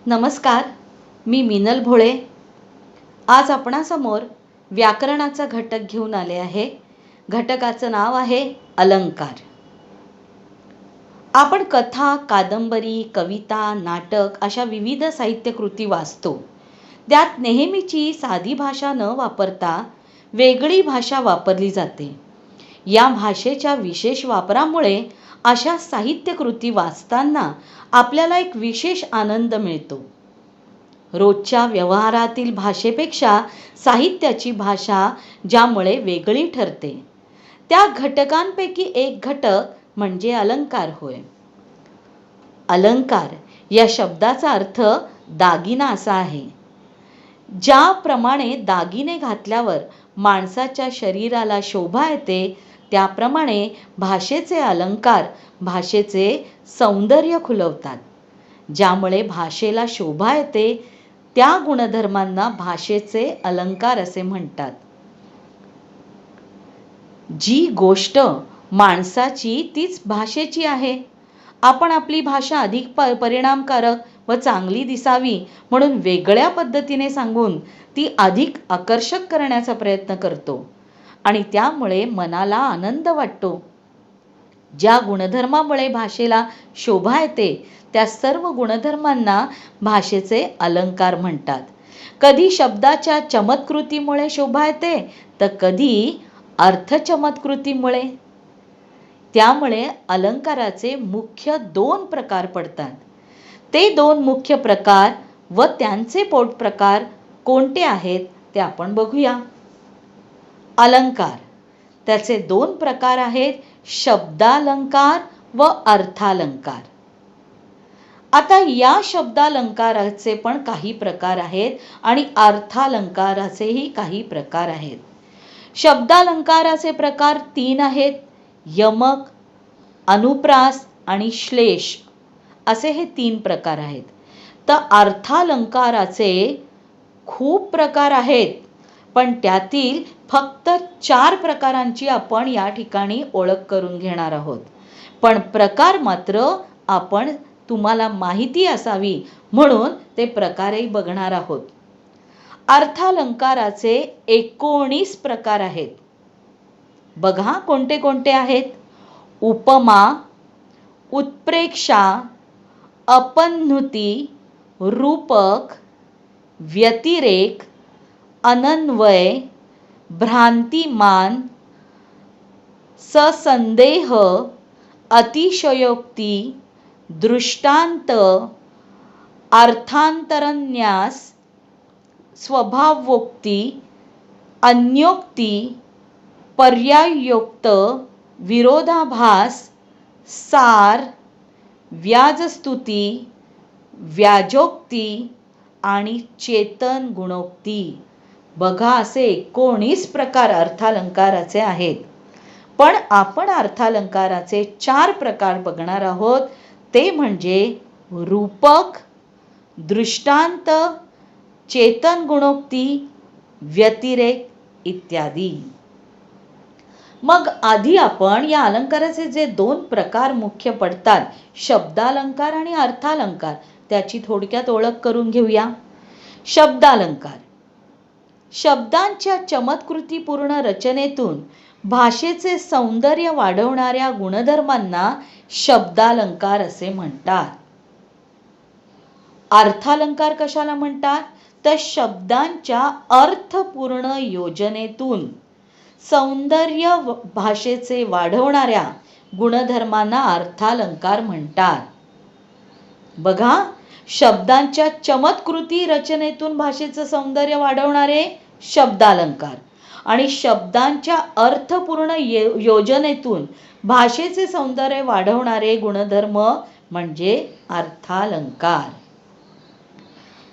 नमस्कार. मी मीनल भोळे. आज आपणासमोर व्याकरणाचा घटक घेऊन आले आहे. घटकाचं नाव आहे अलंकार. आपण कथा, कादंबरी, कविता, नाटक अशा विविध साहित्यकृती वाचतो. त्यात नेहमीची साधी भाषा न वापरता वेगळी भाषा वापरली जाते. या भाषेच्या विशेष वापरामुळे अशा साहित्यकृती वाचताना आपल्याला एक विशेष आनंद मिळतो. रोजच्या व्यवहारातील भाषेपेक्षा साहित्याची भाषा ज्यामुळे वेगळी ठरते, त्या घटकांपैकी एक घटक म्हणजे अलंकार होय. अलंकार या शब्दाचा अर्थ दागिना असा आहे. ज्याप्रमाणे दागिने घातल्यावर माणसाच्या शरीराला शोभा येते, त्याप्रमाणे भाषेचे अलंकार भाषेचे सौंदर्य खुलवतात. ज्यामुळे भाषेला शोभा येते त्या गुणधर्मांना भाषेचे अलंकार असे म्हणतात. जी गोष्ट माणसाची तीच भाषेची आहे. आपण आपली भाषा अधिक परिणामकारक व चांगली दिसावी म्हणून वेगळ्या पद्धतीने सांगून ती अधिक आकर्षक करण्याचा प्रयत्न करतो आणि त्यामुळे मनाला आनंद वाटतो. ज्या गुणधर्मामुळे भाषेला शोभा येते त्या सर्व गुणधर्मांना भाषेचे अलंकार म्हणतात. कधी शब्दाच्या चमत्कृतीमुळे शोभा येते तर कधी अर्थचमत्कृतीमुळे. त्यामुळे अलंकाराचे मुख्य 2 प्रकार पडतात. ते 2 मुख्य प्रकार व त्यांचे पोटप्रकार कोणते आहेत ते आपण बघूया. अलंकार, त्याचे 2 प्रकार आहेत, शब्दालंकार व अर्थालंकार. आता या शब्दालंकाराचे पण काही प्रकार आहेत आणि अर्थालंकाराचेही काही प्रकार आहेत. शब्दालंकाराचे प्रकार 3 आहेत. यमक, अनुप्रास आणि श्लेष असे हे 3 प्रकार आहेत. तर अर्थालंकाराचे खूप प्रकार आहेत, पण त्यातील फक्त 4 प्रकारांची आपण या ठिकाणी ओळख करून घेणार आहोत. पण प्रकार मात्र आपण तुम्हाला माहिती असावी म्हणून ते प्रकारही बघणार आहोत. अर्थालंकाराचे 19 प्रकार आहेत. बघा कोणते कोणते आहेत. उपमा, उत्प्रेक्षा, अपन्नुती, रूपक, व्यतिरेक, अनन्वय, भ्रांतिमान, ससंदेह, अतिशयोक्ती, दृष्टांत, अर्थांतरन्यास, स्वभावोक्ती, अन्योक्ती, पर्यायोक्त, विरोधाभास, सार, व्याजस्तुती, व्याजोक्ती आणि चेतन गुणोक्ती. बघा असे 19 प्रकार अर्थालंकाराचे आहेत. पण आपण अर्थालंकाराचे 4 प्रकार बघणार आहोत. ते म्हणजे रूपक, दृष्टांत, चेतन गुणोक्ती, व्यतिरेक इत्यादी. मग आधी आपण या अलंकाराचे जे 2 प्रकार मुख्य पडतात, शब्दालंकार आणि अर्थालंकार, त्याची थोडक्यात ओळख करून घेऊया. शब्दालंकार, शब्दांच्या चमत्कृतीपूर्ण रचनेतून भाषेचे सौंदर्य वाढवणाऱ्या गुणधर्मांना शब्दालंकार असे म्हणतात. अर्थालंकार कशाला म्हणतात तर शब्दांच्या अर्थपूर्ण योजनेतून सौंदर्य भाषेचे वाढवणाऱ्या गुणधर्मांना अर्थालंकार म्हणतात. बघा, शब्दांच्या चमत्कृती रचनेतून भाषेचं सौंदर्य वाढवणारे शब्दालंकार आणि शब्दांच्या अर्थपूर्ण योजनेतून भाषेचे सौंदर्य वाढवणारे गुणधर्म म्हणजे अर्थालंकार.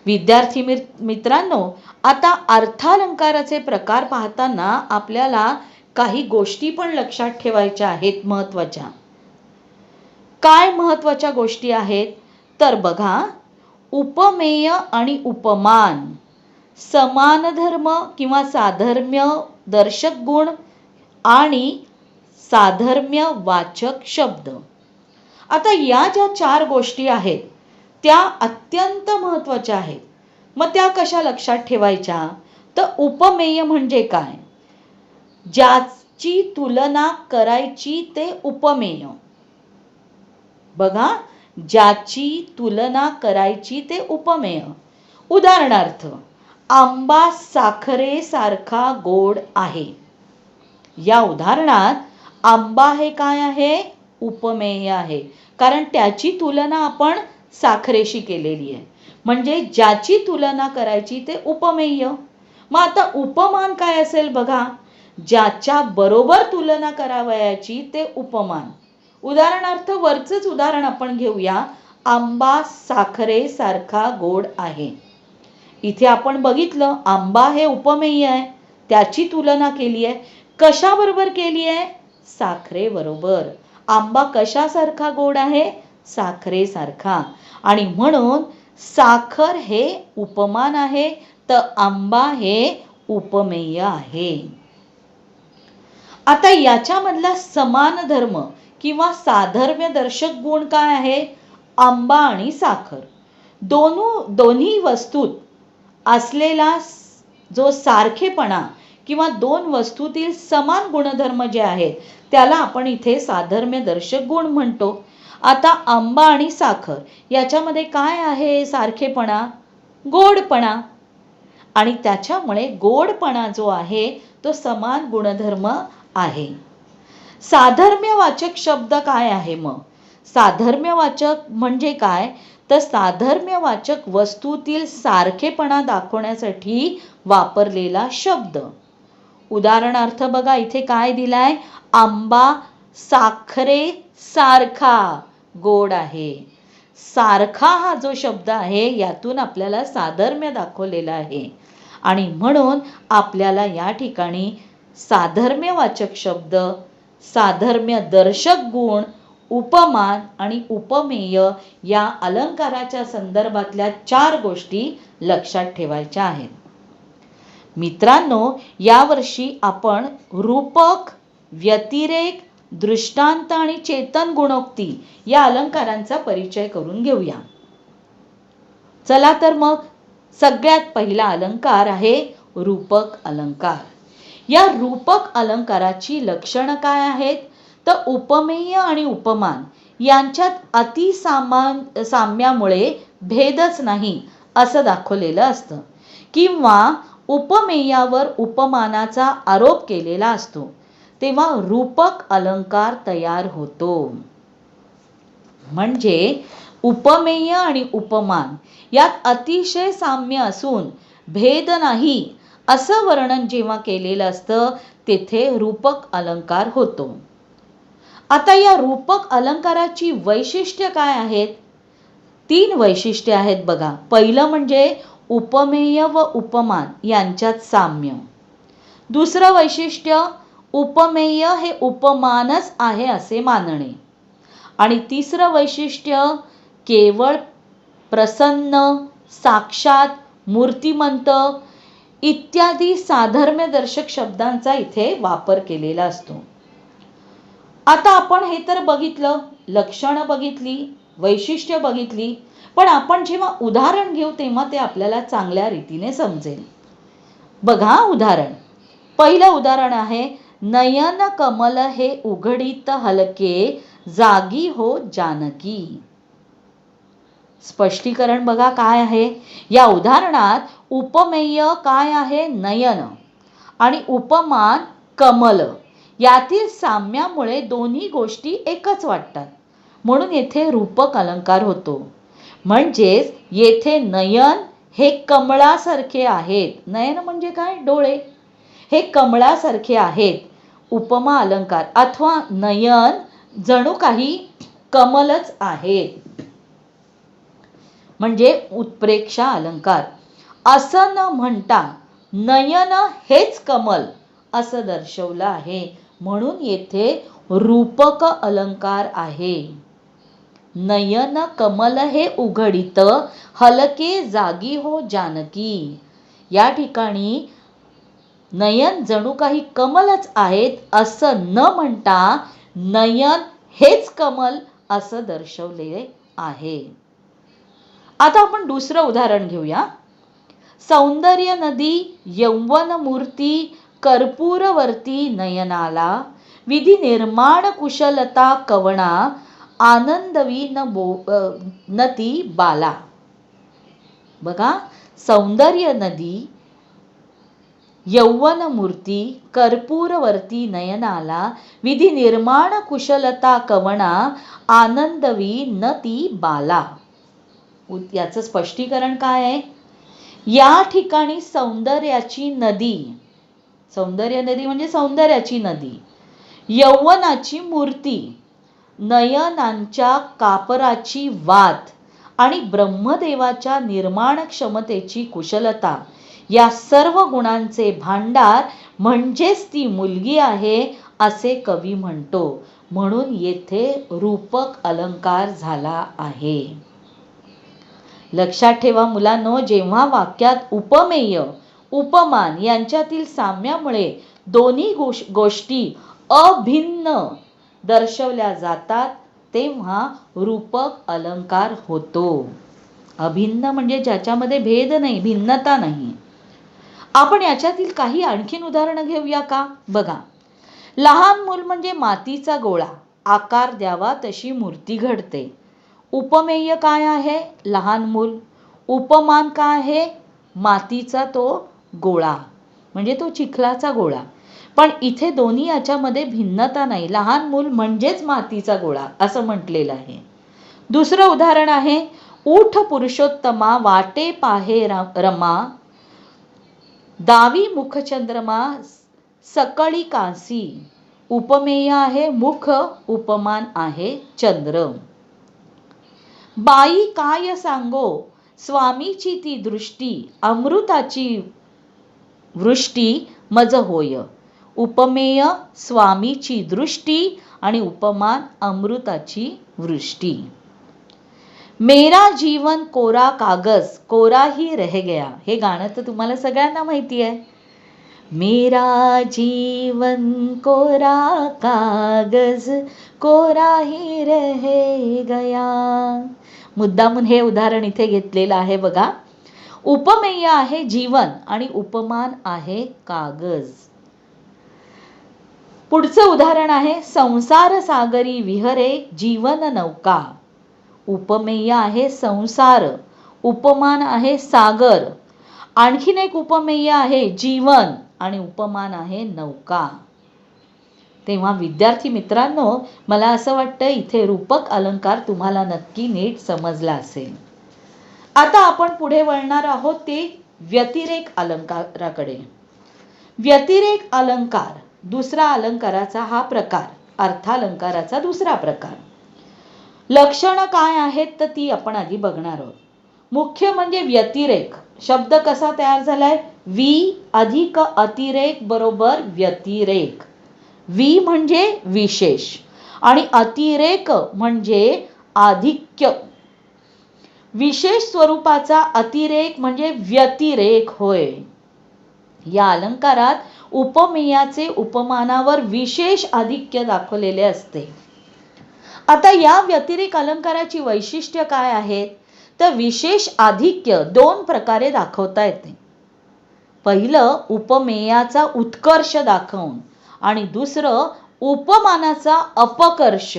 विद्यार्थी मित्रांनो, आता अर्थालंकाराचे प्रकार पाहताना आपल्याला काही गोष्टी पण लक्षात ठेवायच्या आहेत महत्त्वाच्या. काय महत्त्वाच्या गोष्टी आहेत तर बघा, उपमेय आणि उपमान, समान धर्म किंवा साधर्म्य दर्शक गुण आणि साधर्म्य वाचक शब्द. आता या ज्या 4 गोष्टी आहेत त्या अत्यंत महत्त्वाच्या आहेत. मग त्या कशा लक्षात ठेवायच्या? तर उपमेय म्हणजे काय? ज्याची तुलना करायची ते उपमेय. बघा, ज्याची तुलना करायची ते उपमेय. उदाहरणार्थ, आंबा साखरेसारखा गोड आहे. या उदाहरणात आंबा हे काय आहे? उपमेय आहे. कारण त्याची तुलना आपण साखरेशी केलेली आहे. म्हणजे ज्याची तुलना करायची ते उपमेय. मग आता उपमान काय असेल बघा? ज्याच्या बरोबर तुलना करावयाची ते उपमान. उदाहरणार्थ वरचंच उदाहरण आपण घेऊया. आंबा साखरेसारखा गोड आहे. इथे आपण बघितलं आंबा हे उपमेय आहे. त्याची तुलना केली आहे. कशाबरोबर केली आहे? साखरेबरोबर. आंबा कशासारखा गोड आहे? साखरेसारखा. आणि म्हणून साखर हे उपमान आहे, तर आंबा हे उपमेय आहे. आता याच्यामधला समान धर्म किंवा साधर्म्य दर्शक गुण काय आहे? आंबा आणि साखर दोन्ही वस्तूत असलेला जो सारखेपणा किंवा दोन वस्तूतील समान गुणधर्म जे आहेत त्याला आपण इथे साधर्म्य दर्शक गुण म्हणतो. आता आंबा आणि साखर याच्यामध्ये काय आहे सारखेपणा? गोडपणा. आणि त्याच्यामुळे गोडपणा जो आहे तो समान गुणधर्म आहे. साधर्म्यवाचक शब्द काय आहे मग? साधर्म्यवाचक म्हणजे काय? तर साधर्म्यवाचक वस्तूतील सारखेपणा दाखवण्यासाठी वापरलेला शब्द. उदाहरणार्थ बघा इथे काय दिलाय? आंबा साखरेसारखा गोड आहे. सारखा हा जो शब्द आहे यातून आपल्याला साधर्म्य दाखवलेलं आहे. आणि म्हणून आपल्याला या ठिकाणी साधर्म्यवाचक शब्द, साधर्म्य दर्शक गुण, उपमान आणि उपमेय या अलंकाराच्या संदर्भातल्या 4 गोष्टी लक्षात ठेवायच्या आहेत. मित्रांनो, यावर्षी आपण रूपक, व्यतिरेक, दृष्टांत आणि चेतन गुणोक्ती या अलंकारांचा परिचय करून घेऊया. चला तर मग सगळ्यात पहिला अलंकार आहे रूपक अलंकार. या रूपक अलंकाराची लक्षणं काय आहेत? तर उपमेय आणि उपमान यांच्यात साम्यामुळे भेदच नाही असं दाखवलेलं असतं, किंवा उपमेयावर उपमानाचा आरोप केलेला असतो, तेव्हा रूपक अलंकार तयार होतो. म्हणजे उपमेय आणि उपमान यात अतिशय साम्य असून भेद नाही असं वर्णन जेव्हा केलेलं असतं तेथे रूपक अलंकार होतो. आता या रूपक अलंकाराची वैशिष्ट्य काय आहेत? 3 वैशिष्ट्ये आहेत बघा. पहिलं म्हणजे उपमेय व उपमान यांच्यात साम्य. दुसरं वैशिष्ट्य, उपमेय हे उपमानच आहे असे मानणे. आणि तिसरं वैशिष्ट्य, केवळ प्रसन्न, साक्षात, मूर्तिमंत इत्यादी साधर्म्यदर्शक शब्दांचा इथे वापर केलेला असतो. आता आपण हे तर बघितलं, लक्षणं बघितली, वैशिष्ट्य बघितली, पण आपण जेव्हा उदाहरण घेऊ तेव्हा ते आपल्याला चांगल्या रीतीने समजेल. बघा उदाहरण. पहिलं उदाहरण आहे, नयन कमल हे उघडीत हलके, जागी हो जानकी. स्पष्टीकरण बघा काय आहे. या उदाहरणात उपमेय काय आहे? नयन, आणि उपमान कमल. यातील साम्यामुळे दोन्ही गोष्टी एकच वाटतात, म्हणून येथे रूपक अलंकार होतो. म्हणजेच येथे नयन हे कमळासारखे आहेत. नयन म्हणजे काय? डोळे. हे कमळासारखे आहेत. उपमा अलंकार अथवा नयन जणू काही कमलच आहेत, म्हणजे उत्प्रेक्षा अलंकार. असं न म्हणता नयन हेच कमल असं दर्शवलं आहे, म्हणून येथे रूपक अलंकार आहे. नयन कमल हे उघडित हलके, जागी हो जानकी. या ठिकाणी नयन जणू काही कमलच आहेत असं न म्हणता नयन हेच कमल असं दर्शवले आहे. आता आपण दुसरं उदाहरण घेऊया. सौंदर्य नदी यौवन मूर्ती कर्पूरवर्ती नयनाला विधी निर्माण कुशलता कवणा आनंदवी नती बाला. बघा, सौंदर्य नदी यौवन मूर्ती कर्पूरवर्ती नयनाला विधी निर्माण कुशलता कवणा आनंदवी नती बाला. याचं स्पष्टीकरण काय आहे? या ठिकाणी सौंदर्याची नदी, सौंदर्य नदी म्हणजे सौंदर्याची नदी, यौवनाची मूर्ती, नयनांच्या कापराची वात आणि ब्रह्मदेवाच्या निर्माण क्षमतेची कुशलता या सर्व गुणांचे भांडार म्हणजेच ती मुलगी आहे असे कवी म्हणतो. म्हणून येथे रूपक अलंकार झाला आहे. लक्षात ठेवा मुलांनो, जेव्हा वाक्यात उपमेय उपमान यांच्यातील साम्यामुळे दोन्ही गोष्टी अभिन्न दर्शवल्या जातात तेव्हा रूपक अलंकार होतो. अभिन्न म्हणजे ज्याच्यामध्ये भेद नाही, भिन्नता नाही. आपण याच्यातील काही आणखीन उदाहरणं घेऊया का? बघा, लहान मूल म्हणजे मातीचा गोळा, आकार द्यावा तशी मूर्ती घडते. उपमेय काय आहे? लहान मूल. उपमान काय आहे? मातीचा तो गोळा म्हणजे तो चिखलाचा गोळा. पण इथे दोन्ही याच्यामध्ये भिन्नता नाही. लहान मूल म्हणजेच मातीचा गोळा असं म्हटलेलं आहे. दुसरं उदाहरण आहे, ऊठ पुरुषोत्तमा वाटे पाहे रमा दावी मुखचंद्रमा सकळी कांसी. उपमेय आहे मुख, उपमान आहे चंद्र. बाई काय सांगो स्वामीची ती दृष्टी अमृताची वृष्टी मज होय. उपमेय स्वामीची दृष्टी आणि उपमान अमृताची वृष्टी. मेरा जीवन कोरा कागज कोरा ही रह गया. हे गाणं तर तुम्हाला सगळ्यांना माहिती आहे. मेरा जीवन कोरा कागज कोरा ही रह गया. मुद्दामून हे उदाहरण इथे घेतलेलं आहे बघा. उपमेय आहे जीवन आणि उपमान आहे कागज. पुढचं उदाहरण आहे, संसार सागरी विहरे जीवन नौका. उपमेय आहे संसार, उपमान आहे सागर. आणखीन एक उपमेय आहे जीवन आणि उपमान आहे नौका. तेव्हा विद्यार्थी मित्रांनो, मला असं वाटतं इथे रूपक अलंकार तुम्हाला नक्की नीट समजला असेल. आता आपण पुढे वळणार आहोत ते व्यतिरेक अलंकाराकडे. व्यतिरेक अलंकार दुसरा अलंकाराचा हा प्रकार, अर्थालंकाराचा दुसरा प्रकार. लक्षणं काय आहेत तर ती आपण आधी बघणार आहोत. मुख्य म्हणजे व्यतिरेक. शब्द कसा तयार झालाय? वि अधिक अतिरेक बरोबर व्यतिरेक. वि म्हणजे विशेष आणि अतिरेक म्हणजे आधिक्य. विशेष स्वरूपाचा अतिरेक म्हणजे व्यतिरेक होय. या अलंकारात उपमेयाचे उपमानावर विशेष आधिक्य दाखवलेले असते. आता या व्यतिरेक अलंकाराची वैशिष्ट्य काय आहेत तर विशेष आधिक्य दोन प्रकारे दाखवता येते. पहिलं उपमेयाचा उत्कर्ष दाखवून आणि दुसरं उपमानाचा अपकर्ष.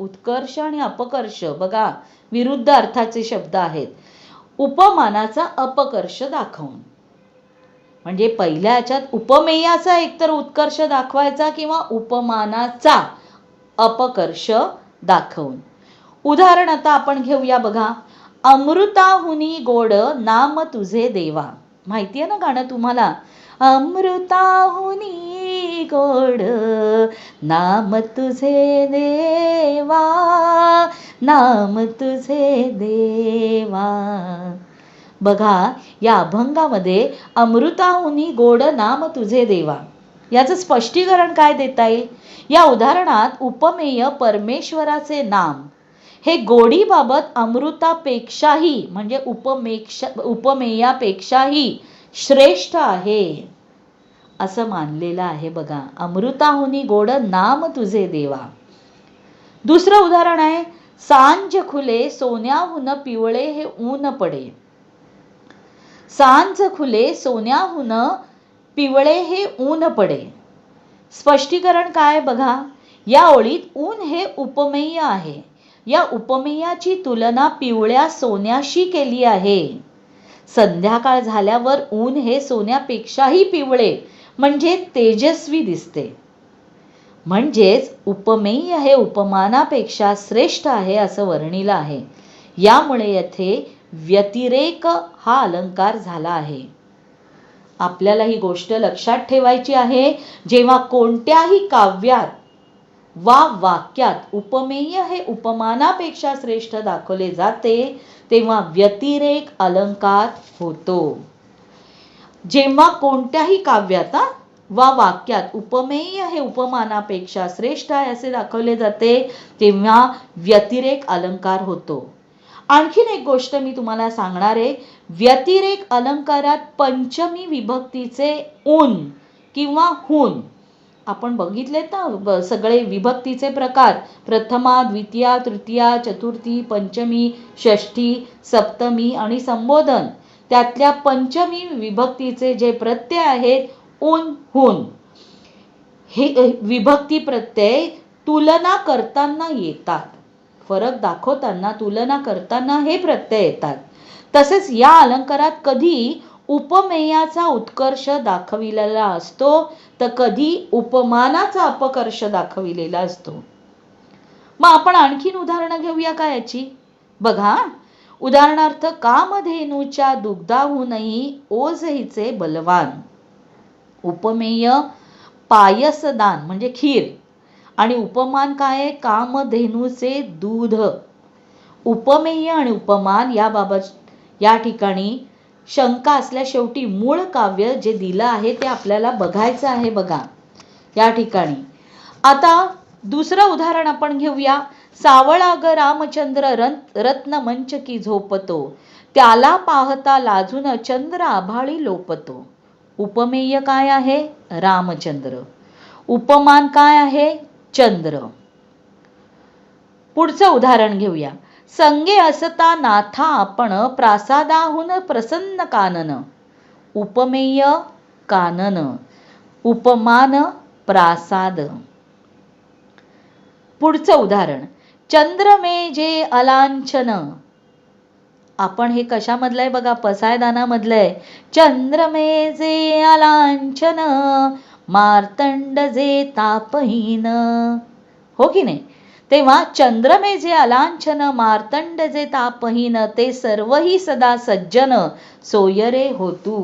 उत्कर्ष आणि अपकर्ष बघा विरुद्ध अर्थाचे शब्द आहेत. उपमानाचा अपकर्ष दाखवून म्हणजे पहिल्या ह्याच्यात उपमेयाचा एकतर उत्कर्ष दाखवायचा किंवा उपमानाचा अपकर्ष दाखवून. उदाहरण आता आपण घेऊया बघा. अमृताहुनी गोड नाम तुझे देवा. माहिती आहे ना गाणं तुम्हाला? अमृताहुनी गोड नाम तुझे देवा नाम तुझे देवा. बघा या अभंगामध्ये अमृताहुनी गोड नाम तुझे देवा याचं स्पष्टीकरण काय देता येईल? या उदाहरणात उपमेय परमेश्वराचे नाम हे गोडीबाबत अमृतापेक्षाही म्हणजे उपमेयापेक्षाही श्रेष्ठ आहे असं मानलेलं आहे. बघा, अमृताहुनी गोड नाम तुझे देवा. दुसरं उदाहरण आहे, सांज खुले सोन्याहून पिवळे हे ऊन पडे. सांज खुले सोन्याहून पिवळे हे ऊन पडे. स्पष्टीकरण काय बघा. या ओळीत ऊन हे उपमेय आहे. या उपमेयाची तुलना पिवळ्या सोन्याशी केली आहे. संध्याकाळ झाल्यावर ऊन हे सोन्यापेक्षाही पिवळे म्हणजे तेजस्वी दिसते. म्हणजेच उपमेय हे उपमानापेक्षा श्रेष्ठ आहे असं वर्णिलं आहे. यामुळे येथे व्यतिरेक हा अलंकार झाला आहे. आपल्याला ही गोष्ट लक्षात ठेवायची आहे. जेव्हा कोणत्याही काव्यात वा वाक्यात उपमेय हे उपमानापेक्षा श्रेष्ठ दाखवले जाते तेव्हा व्यतिरेक अलंकार होतो. जेव्हा कोणत्याही काव्यात वा वाक्यात उपमेय हे उपमानापेक्षा श्रेष्ठ आहे असे दाखवले जाते तेव्हा व्यतिरेक अलंकार होतो. आणखीन एक गोष्ट मी तुम्हाला सांगणार आहे. व्यतिरेक अलंकारात पंचमी विभक्तीचे ऊन किंवा हून आपण बघितलेत ना सगळे विभक्तीचे प्रकार. प्रथमा, द्वितीया, तृतीया, चतुर्थी, पंचमी, षष्ठी, सप्तमी आणि संबोधन. त्यातल्या पंचमी विभक्तीचे जे प्रत्यय आहेत ऊन, हून, हे विभक्ती प्रत्यय तुलना करताना येतात. फरक दाखवताना तुलना करताना हे प्रत्यय येतात. तसेच या अलंकारात कधी उपमेयाचा उत्कर्ष दाखविलेला असतो तर कधी उपमानाचा अपकर्ष दाखविलेला असतो. मग आपण आणखीन उदाहरणं घेऊया का याची. बघा, उदाहरणार्थ कामधेनूच्या दुग्धाहूनही ओझ हिचे बलवान. उपमेय पायसदान म्हणजे खीर आणि उपमान काय आहे कामधेनूचे दूध. उपमेय आणि उपमान याबाबत या ठिकाणी शंका असल्या शेवटी मूळ काव्य जे दिलं आहे ते आपल्याला बघायचं आहे. बघा या ठिकाणी आता दुसरं उदाहरण आपण घेऊया. सावळा ग रामचंद्र रत्न मंच की झोपतो, त्याला पाहता लाजून चंद्र आभाळी लोपतो. उपमेय काय आहे रामचंद्र. उपमान काय आहे चंद्र. पुढचं उदाहरण घेऊया. संगे असता नाथा आपण प्रासादाहून प्रसन्न कानन. उपमेय कानन, उपमान प्रासाद. पुढचं उदाहरण. चंद्रमे जे अलांछन. आपण हे कशामधलं आहे बघा पसायदानामधलं आहे. चंद्रमे जे अलांछन मार्तंड जे तापहीन. हो की नाही. तेव्हा चंद्रमे जे अलांछन मार्तंड जे तापहीन ते सर्वही सदा सज्जन सोयरे होतू.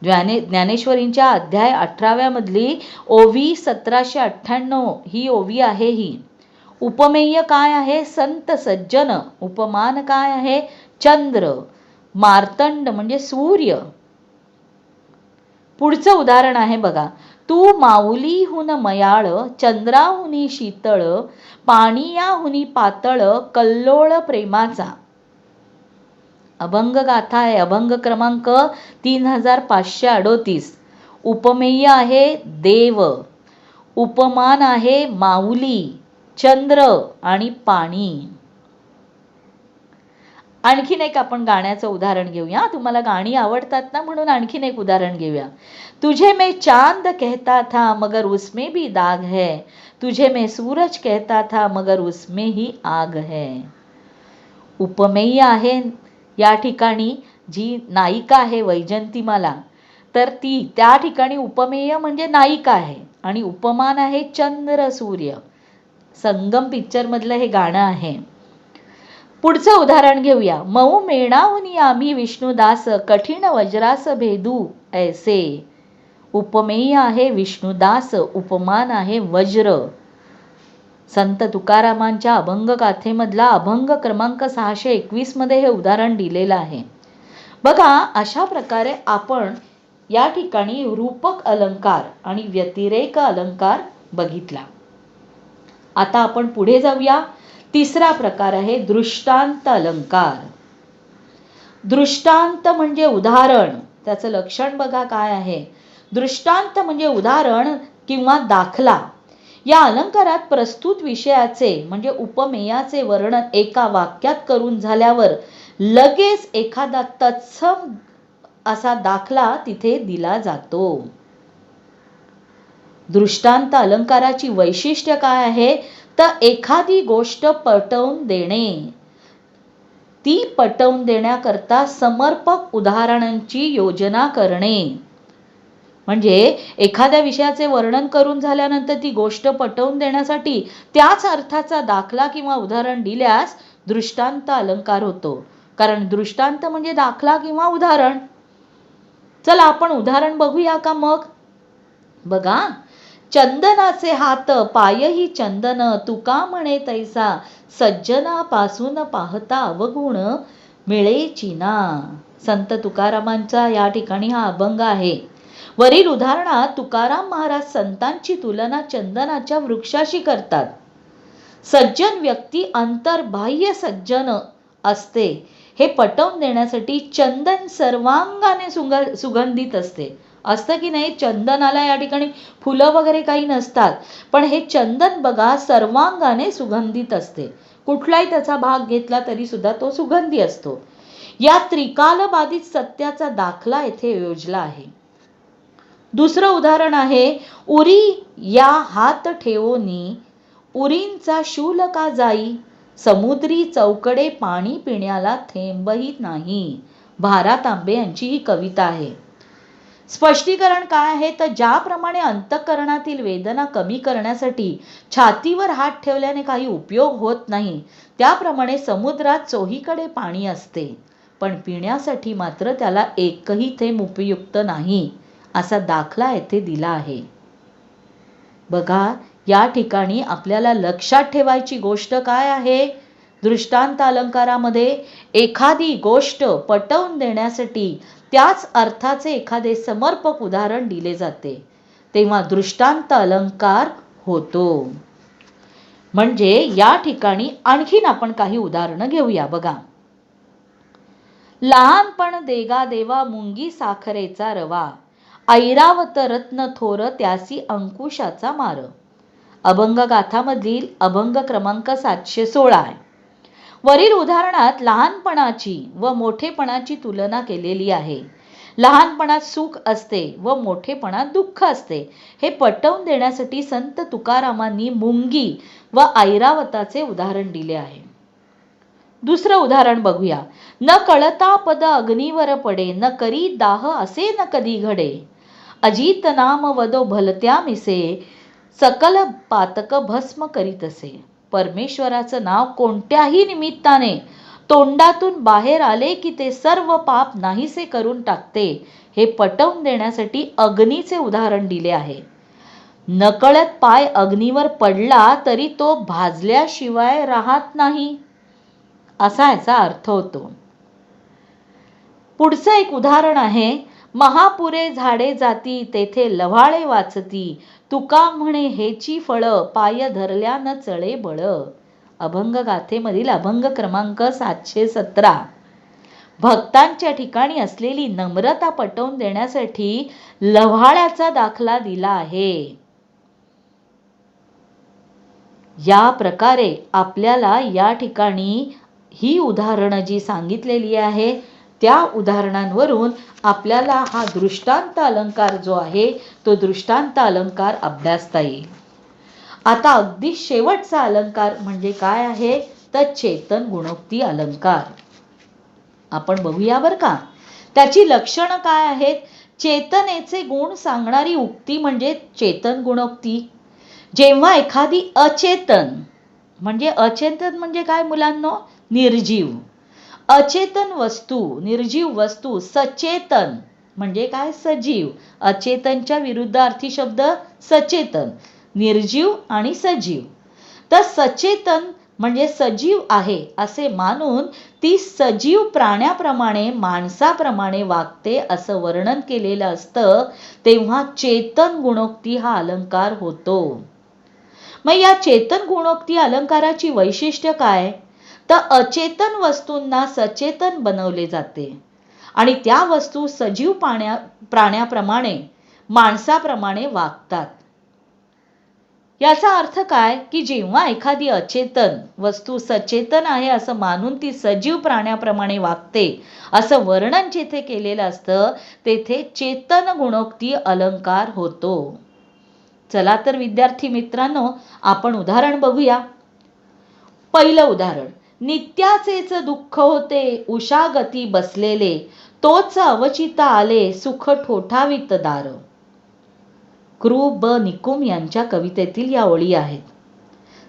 ज्ञानेश्वरींच्या अध्याय 18 मधली ओवी 1798 ही ओवी आहे. ही उपमेय काय आहे संत सज्जन. उपमान काय आहे चंद्र. मार्तंड म्हणजे सूर्य. पुढचं उदाहरण आहे बघा. तू माऊलीहून मयाळ चंद्राहुनी शीतळ पाणियाहुनी पातळ कल्लोळ प्रेमाचा. अभंग गाथा आहे. अभंग क्रमांक 3538. उपमेय आहे देव. उपमान आहे माऊली, चंद्र आणि पाणी. आणखीन एक आपण गाण्याचं उदाहरण घेऊया. तुम्हाला गाणी आवडतात ना म्हणून आणखीन एक उदाहरण घेऊया. तुझे मैं चांद कहता था मगर उसमें भी दाग है, तुझे मैं सूरज कहता था मगर उसमें ही आग है. उपमेय आहे या ठिकाणी जी नायिका आहे वैजंतीमाला तर ती त्या ठिकाणी उपमेय म्हणजे नायिका आहे आणि उपमान आहे चंद्र सूर्य. संगम पिक्चर मधलं हे गाणं आहे. पुढचं उदाहरण घेऊया. मऊ मेणाहुनी आम्ही विष्णुदास कठीण वज्रास भेदू ऐसे. उपमेय आहे विष्णुदास, उपमान आहे वज्र. संत तुकारामांच्या अभंग गाथेमधला अभंग क्रमांक 621 मध्ये हे उदाहरण दिलेलं आहे. बघा अशा प्रकारे आपण या ठिकाणी रूपक अलंकार आणि व्यतिरेक अलंकार बघितला. आता आपण पुढे जाऊया. तिसरा प्रकार आहे दृष्टांत अलंकार. दृष्टांत म्हणजे उदाहरण. त्याचं लक्षण बघा काय आहे. दृष्टांत म्हणजे उदाहरण किंवा दाखला. या अलंकारात प्रस्तुत विषयाचे म्हणजे उपमेयाचे वर्णन एका वाक्यात करून झाल्यावर लगेच एखादा तत्सम असा दाखला तिथे दिला जातो. दृष्टांत अलंकाराची वैशिष्ट्य काय आहे तर एखादी गोष्ट पटवून देणे, ती पटवून देण्याकरता समर्पक उदाहरणांची योजना करणे. म्हणजे एखाद्या विषयाचे वर्णन करून झाल्यानंतर ती गोष्ट पटवून देण्यासाठी त्याच अर्थाचा दाखला किंवा उदाहरण दिल्यास दृष्टांत अलंकार होतो. कारण दृष्टांत म्हणजे दाखला किंवा उदाहरण. चला आपण उदाहरण बघूया का मग. बघा, चंदनाचे हात पायही चंदन, तुका म्हणे तैसा सज्जनापासून पाहता अवगुण मिळेची ना. संत तुकारामांचा या ठिकाणी हा अभंग आहे. वरील उदाहरणात तुकाराम महाराज संतांची तुलना चंदनाच्या वृक्षाशी करतात. सज्जन व्यक्ती अंतर्बाह्य सज्जन असते हे पटवून देण्यासाठी चंदन सर्वांगाने सुगंधित असतं की नाही. चंदनाला या ठिकाणी फुलं वगैरे काही नसतात, पण हे चंदन बघा सर्वांगाने सुगंधित असते. कुठलाही त्याचा भाग घेतला तरी सुद्धा तो सुगंधी असतो. या त्रिकालबाधित सत्याचा दाखला येथे योजला आहे. दुसरं उदाहरण आहे, उरी या हात ठेवोनी उरींचा शूल का जाई, समुद्री चौकडे पाणी पिण्याला थेंबही नाही. भा. तांबे यांची ही कविता आहे. स्पष्टीकरण काय आहे तर ज्याप्रमाणे अंतःकरणातील वेदना कमी करण्यासाठी छातीवर हात ठेवल्याने काही उपयोग होत नाही, त्याप्रमाणे समुद्रात चोहीकडे पाणी असते, पण पिण्यासाठी मात्र त्याला एकही थेंब उपयुक्त नाही असा दाखला येथे दिला आहे. बघा, या ठिकाणी आपल्याला लक्षात ठेवायची गोष्ट काय आहे. दृष्टांत अलंकारामध्ये एखादी गोष्ट पटवून देण्यासाठी त्याच अर्थाचे एखादे समर्पक उदाहरण दिले जाते, तेव्हा दृष्टांत अलंकार होतो. म्हणजे या ठिकाणी आणखीन आपण काही उदाहरणं घेऊया. बघा, लहानपण देगा देवा मुंगी साखरेचा रवा, ऐरावत रत्न थोर त्यासी अंकुशाचा मार. अभंग गाथामधील अभंग क्रमांक 716 आहे. वरील उदाहरणात लहानपणाची व मोठेपणाची तुलना केलेली आहे. लहानपणात सुख असते व मोठेपणात दुःख असते हे पटवून देण्यासाठी संत तुकारामांनी मुंगी व ऐरावताचे उदाहरण दिले आहे. दुसरं उदाहरण बघूया. न कळता पद अग्नीवर पडे, न करी दाह असे न कधी घडे, अजित नाम वदो भलत्या मिसे, सकल पातक भस्म करीतसे. परमेश्वराचं नाव कोणत्याही निमित्ताने तोंडातून बाहेर आले की ते सर्व पाप नाहीसे करून टाकते हे पटवून देण्यासाठी अग्नीचे उदाहरण दिले आहे. नकळत पाय अग्नीवर पडला तरी तो भाजल्याशिवाय राहत नाही असा याचा अर्थ होतो. पुढचं एक उदाहरण आहे. महापुरे झाडे जाती तेथे लव्हाळे वाचती, तुका म्हणे हेची फळ पाय धरल्या न चळे बळ. अभंग गाथेमधील अभंग क्रमांक 717. भक्तांच्या ठिकाणी असलेली नम्रता पटवून देण्यासाठी लव्हाळ्याचा दाखला दिला आहे. या प्रकारे आपल्याला या ठिकाणी ही उदाहरणं जी सांगितलेली आहे त्या उदाहरणांवरून आपल्याला हा दृष्टांत अलंकार जो आहे तो दृष्टांत अलंकार अभ्यासता येईल. आता अगदी शेवटचा अलंकार म्हणजे काय आहे तर चेतन गुणोक्ती अलंकार आपण बघूया बरं का. त्याची लक्षणं काय आहेत. चेतनेचे गुण सांगणारी उक्ती म्हणजे चेतन गुणोक्ती. जेव्हा एखादी अचेतन म्हणजे काय मुलांनो, निर्जीव. अचेतन वस्तू, निर्जीव वस्तू सचेतन म्हणजे काय, सजीव. अचेतनच्या विरुद्धार्थी शब्द सचेतन, निर्जीव आणि सजीव. तर सचेतन म्हणजे सजीव आहे असे मानून ती सजीव प्राण्याप्रमाणे माणसाप्रमाणे वागते असं वर्णन केलेलं असतं, तेव्हा चेतन गुणोक्ती हा अलंकार होतो. मग या चेतन गुणोक्ती अलंकाराची वैशिष्ट्य काय तर अचेतन वस्तूंना सचेतन बनवले जाते आणि त्या वस्तू सजीव प्राण्याप्रमाणे माणसाप्रमाणे वागतात. याचा अर्थ काय की जेव्हा एखादी अचेतन वस्तू सचेतन आहे असं मानून ती सजीव प्राण्याप्रमाणे वागते असं वर्णन जिथे केलेलं असतं तेथे चेतन गुणोक्ती अलंकार होतो. चला तर विद्यार्थी मित्रांनो, आपण उदाहरण बघूया. पहिलं उदाहरण, नित्याचेच दुःख होते उषागती बसलेले, तोच अवचिता आले सुख ठोठावित दार. कृ ब निकुम यांच्या कवितेतील या ओळी आहेत.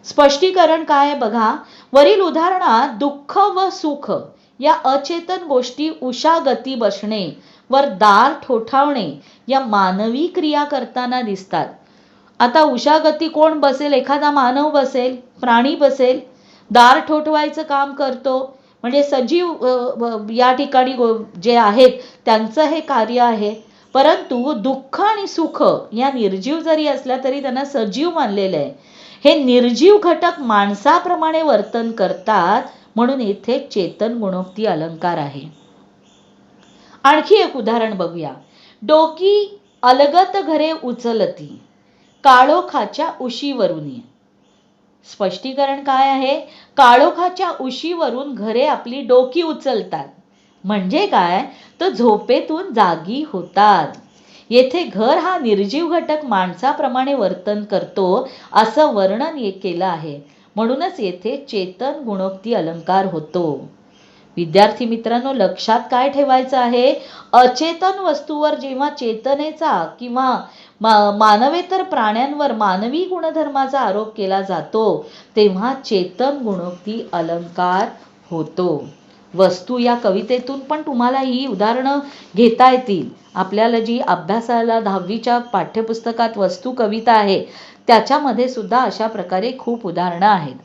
स्पष्टीकरण काय बघा. वरील उदाहरणात दुःख व सुख या अचेतन गोष्टी उषागती बसणे वर दार ठोठावणे या मानवी क्रिया करताना दिसतात. आता उषागती कोण बसेल? एखादा मानव बसेल, प्राणी बसेल, दार ठोठवायचं काम करतो. म्हणजे सजीव या ठिकाणी जे आहेत त्यांचं हे कार्य आहे. परंतु दुःख आणि सुख या निर्जीव जरी असल्या तरी त्यांना सजीव मानलेलं आहे. हे निर्जीव घटक माणसाप्रमाणे वर्तन करतात म्हणून येथे चेतन गुणोक्ती अलंकार आहे. आणखी एक उदाहरण बघूया. डोकी अलगत घरे उचलती काळोखाच्या उशीवरून. स्पष्टीकरण काय आहे? काळोखाच्या उशीवरून घरे आपली डोकी उचलतात. म्हणजे काय? तर झोपेतून जागी होतात. येथे घर हा निर्जीव घटक माणसाप्रमाणे वर्तन करतो असं वर्णन केलं आहे. म्हणूनच येथे चेतन गुणोक्ती अलंकार होतो. विद्यार्थी मित्रांनो, लक्षात काय ठेवायचं आहे? अचेतन वस्तूवर जेव्हा चेतनेचा किंवा मानवेतर प्राण्यांवर मानवी गुणधर्माचा आरोप केला जातो तेव्हा चेतन गुणोक्ती अलंकार होतो. वस्तू या कवितेतून पण तुम्हाला ही उदाहरणं घेता येतील. आपल्याला जी अभ्यासाला 10वीच्या पाठ्यपुस्तकात वस्तू कविता आहे त्याच्यामध्ये सुद्धा अशा प्रकारे खूप उदाहरणं आहेत.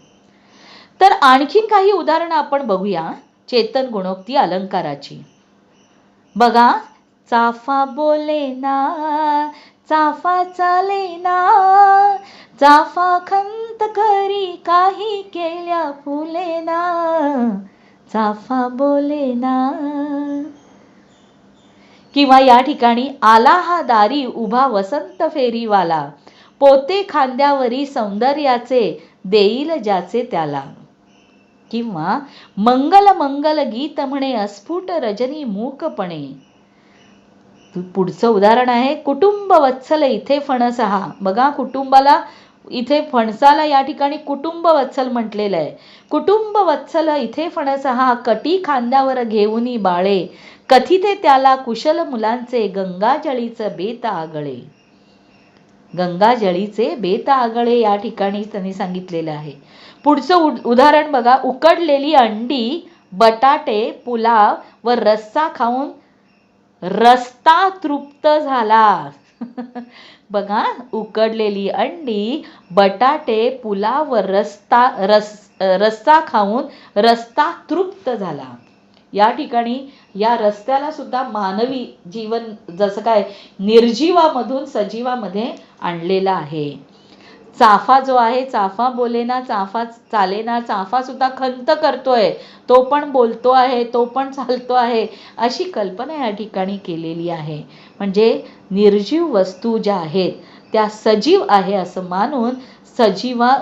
तर आणखीन काही उदाहरणं आपण बघूया चेतन गुणोक्ती अलंकाराची. बघा. चाफा बोले ना, चाफा चाले ना, चाफा खंत करी काही केल्या फुले ना, चाफा बोले ना. किंवा या ठिकाणी आला हा दारी उभा वसंत फेरीवाला, पोते खांद्यावरी सौंदर्याचे देईल ज्याचे त्याला. किंवा मंगल मंगल गीत म्हणे अस्फुट रजनी मूकपणे. पुढचं उदाहरण आहे कुटुंब वत्सल इथे फणस हा. बघा, कुटुंबाला इथे फणसाला या ठिकाणी कुटुंब वत्सल म्हटलेलं आहे. कुटुंब वत्सल इथे फणस हा, कटी खांद्यावर घेऊनी बाळे, कथिते त्याला कुशल मुलांचे गंगाजळीचं बेत आगळे. गंगाजळीचे बेत आगळे या ठिकाणी त्यांनी सांगितलेलं आहे. पुढचं उदाहरण बघा. उकडलेली अंडी, बटाटे, पुलाव व रस्सा खाऊन रस्ता तृप्त झाला. बघा, उकडलेली अंडी, बटाटे, पुलाव व रस्सा खाऊन रस्ता तृप्त झाला. या ठिकाणी या रस्त्याला सुद्धा मानवी जीवन जसं काय निर्जीवामधून सजीवामध्ये आणलेला आहे. चाफा जो आहे, चाफा बोले ना, चाफा चाले ना, चाफा सुद्धा खंत करतोय, तो पण बोलतो आहे, तो पण चालतो आहे, अशी कल्पना या ठिकाणी केलेली आहे. म्हणजे निर्जीव वस्तू ज्या आहेत त्या सजीव आहे असं मानून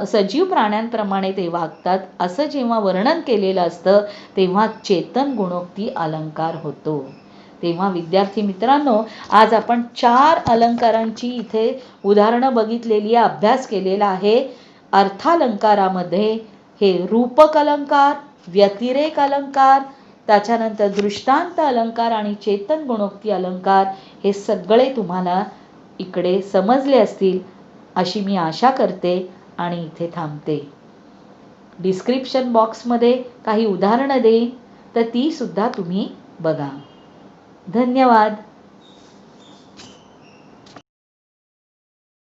सजीव प्राण्यांप्रमाणे ते वागतात असं जेव्हा वर्णन केलेलं असतं तेव्हा चेतन गुणोक्ती अलंकार होतो. तेव्हा विद्यार्थी मित्रांनो, आज आपण 4 अलंकारांची इथे उदाहरणं बघितलेली आहे, अभ्यास केलेला आहे. अर्थालंकारामध्ये हे रूपक अलंकार, व्यतिरेक अलंकार, त्याच्यानंतर दृष्टांत अलंकार आणि चेतन गुणोक्ती अलंकार हे सगळे तुम्हाला इकडे समजले असतील अशी मी आशा करते आणि इथे थांबते. डिस्क्रिप्शन बॉक्समध्ये काही उदाहरणं देईन तर ती सुद्धा तुम्ही बघा. धन्यवाद.